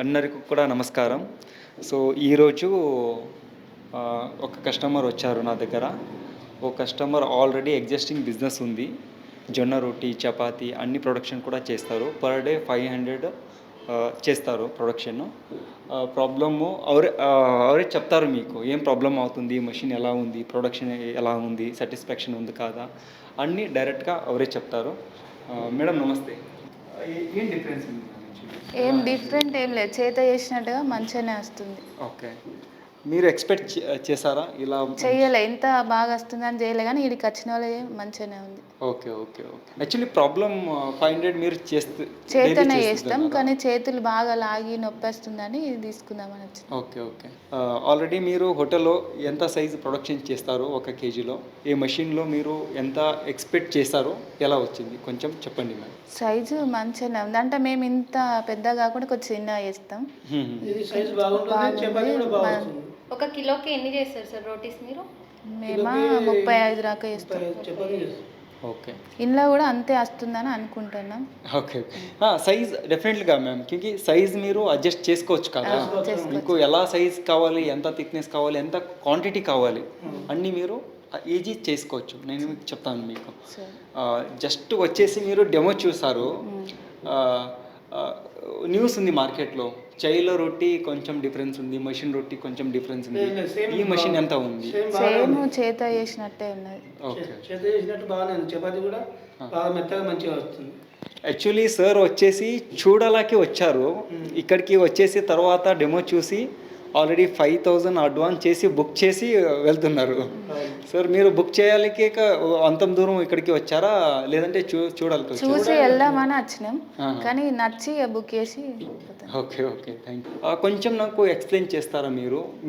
అందరికి కూడా నమస్కారం. సో, ఈరోజు ఒక కస్టమర్ వచ్చారు నా దగ్గర. ఓ కస్టమర్ ఆల్రెడీ ఎగ్జిస్టింగ్ బిజినెస్ ఉంది. జొన్న రొట్టి, చపాతీ అన్ని ప్రొడక్షన్ కూడా చేస్తారు. పర్ డే 500 చేస్తారు ప్రొడక్షను. ప్రాబ్లము అవరే చెప్తారు మీకు ఏం ప్రాబ్లమ్ అవుతుంది, మెషిన్ ఎలా ఉంది, ప్రొడక్షన్ ఎలా ఉంది, సాటిస్ఫాక్షన్ ఉంది కాదా అన్నీ డైరెక్ట్గా అవరే చెప్తారు. మేడం నమస్తే. ఏం డిఫరెన్స్ ఉంది? ఏం డిఫరెంట్ ఏం లేదు, చేత చేసినట్టుగా మంచిగానే వస్తుంది. ఓకే. మీరు ఎక్స్పెక్ట్ చేశారా ఇలా? చెయ్యలే, ఇంత బాగా వస్తుందని చేయలే, కానీ వీడికి వచ్చిన వాళ్ళే మంచిగానే ఉంది. Okay okay okay. Actually problem 500 మీరు చేతనే చేస్తాం, కానీ చేతులు బాగా లాగి నొప్పి వస్తుందని తీసుకుందామని వచ్చింది. Okay okay. ఆల్రెడీ మీరు హోటల్లో ఎంత సైజు ప్రొడక్షన్ చేస్తారు ఒక కేజీలో? ఈ మెషిన్లో మీరు ఎంత ఎక్స్పెక్ట్ చేశారో ఎలా వచ్చింది కొంచెం చెప్పండి మేడం. సైజు మంచిగానే ఉంది, అంటే మేము ఇంత పెద్ద కాకుండా కొంచెం చిన్నగా చేస్తాం. ఒక కిలోకి ఎన్ని చేస్తారు సార్ రోటీస్ మీరు? మేము 35 దాకా చేస్తాం. ఓకే. ఇంట్లో కూడా అంతే వస్తుందని అనుకుంటున్నాం. ఓకే. సైజ్ డెఫినెట్లీగా మ్యామ్, క్యూంకి సైజ్ మీరు అడ్జస్ట్ చేసుకోవచ్చు కదా. మీకు ఎలా సైజ్ కావాలి, ఎంత థిక్నెస్ కావాలి, ఎంత క్వాంటిటీ కావాలి అన్నీ మీరు ఈజీ చేసుకోవచ్చు. నేను మీకు చెప్తాను. మీకు జస్ట్ వచ్చేసి మీరు డెమో చూసారు. న్యూస్ ఉంది మార్కెట్లో, చైలో రొట్టి కొంచెం డిఫరెన్స్ ఉంది, మెషిన్ రొట్టి కొంచెం డిఫరెన్స్ ఉంది. ఈ మెషిన్ ఎంత ఉంది? సేమ్ చేత చేసినట్టే ఉన్నది. ఓకే. చేత చేసినట్టు బాగానే ఉంది. చపాతీ కూడా బాగా మెత్తగా మంచిగా వస్తుంది. యాక్చువల్లీ సార్ వచ్చేసి చూడాలకి వచ్చారు, ఇక్కడికి వచ్చేసి తర్వాత డెమో చూసి ఆల్రెడీ 5000 అడ్వాన్స్ చేసి బుక్ చేసి వెళ్తున్నారు. సార్ మీరు బుక్ చేయాలికి అంత దూరం ఇక్కడికి వచ్చారా, లేదంటే చూడాలి? చూసి వెళ్దామని వచ్చినాం, కానీ నచ్చి బుక్ చేసి. Okay okay, thank you. కొంచెం నాకు ఎక్స్ప్లెయిన్ చేస్తారా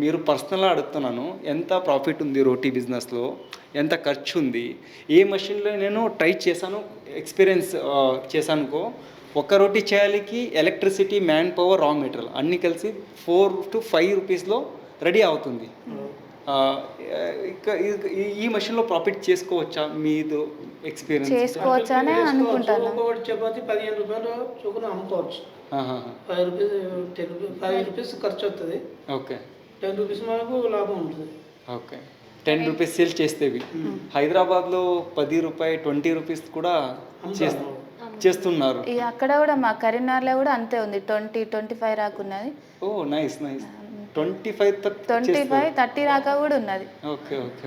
మీరు పర్సనల్గా అడుగుతున్నాను, ఎంత ప్రాఫిట్ ఉంది రోటీ బిజినెస్లో, ఎంత ఖర్చు ఉంది? ఏ మెషిన్లో నేను ట్రై చేశాను, ఎక్స్పీరియన్స్ చేశానుకో, ఒక రోటీ చేయాలికి electricity, man power, raw material అన్నీ కలిసి 4 to 5 రూపీస్లో రెడీ అవుతుంది. ఈ మెషిన్లో ప్రాఫిట్ చేసుకోవచ్చా? మీది ఎక్స్పీరియన్స్ చేసుకోవచ్చా అని అనుకుంటాను. ఒక్కొక్కటి చపాతీ 15 రూపాయలు చొప్పున అమ్ముకోవచ్చు. 5 రూపీస్ ఖర్చు అవుతుంది. ఓకే. 10 రూపీస్ మనకు లాభం ఉంటుంది. ఓకే. 10 రూపీస్ సేల్ చేస్తేవి. హైదరాబాద్లో 10 రూపాయలు 20 రూపీస్ కూడా చేస్తున్నారు. అక్కడ కూడా మా కరీంనగర్లో కూడా అంతే ఉంది, 20-25 రాకున్నది. ఓ నైస్ నైస్. 25-30 రాక కూడా ఉన్నది. Okay okay.